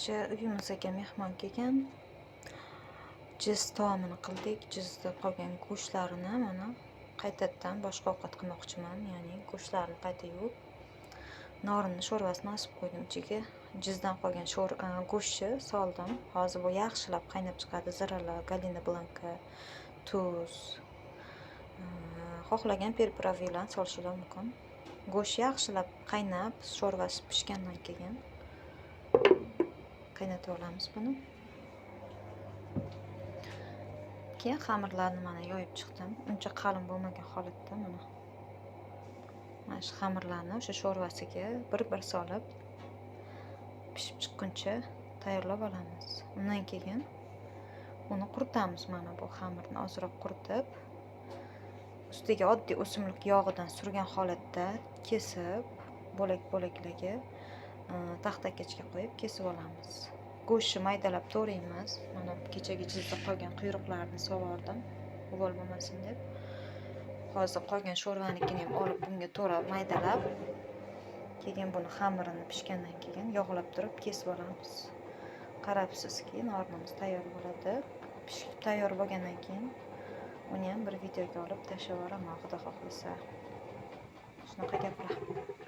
kechgacha uyimizga mehmon kelgan. Jiz taomini qildik. Jizda qolgan go'shtlarini mana qaytadan boshqa ovqat qilmoqchiman. Ya'ni go'shtlarni qayta yuvib, norinni sho'rvasini osib qo'ydim ichiga. Jizdan qolgan go'shtni soldim. Hozir bu yaxshilab qaynab chiqadi. Ziralar, galina blanka, tuz, xohlagan perparavilan solishingiz mumkin. Go'sht yaxshilab qaynab, sho'rvasi pishgandan keyin qaynatib olamiz buni. Keyin xamirlarni mana yoyib chiqdim. Uncha qalin bo'lmagan holatda mana. Mana shu xamirlarni o'sha sho'rvasiga bir-bir solib pishib chiqquncha tayyorlab olamiz. Undan keyin uni quritamiz. Mana bu xamirni ozroq quritib, ustiga oddiy o'simlik yog'idan surgan holatda kesib, bo'lak-bo'laklarga taxtakechga qo'yib kesib olamiz. Go'shtni maydalab to'g'raymiz. Mana kechagi jizda qolgan quyruqlarni sovordim, uvol bo'lmasin deb. Hozir qolgan sho'rvanikini ham olib bunga to'g'ri maydalab, keyin buni xamirini pishgandan keyin yog'lab turib kesib olamiz. Qarabsizki, norinimiz tayyor bo'ladi. Pishib tayyor bo'lgandan keyin uni ham bir videoga olib tashlab yuboraman, xudo xohlasa. Shunaqa gaplar.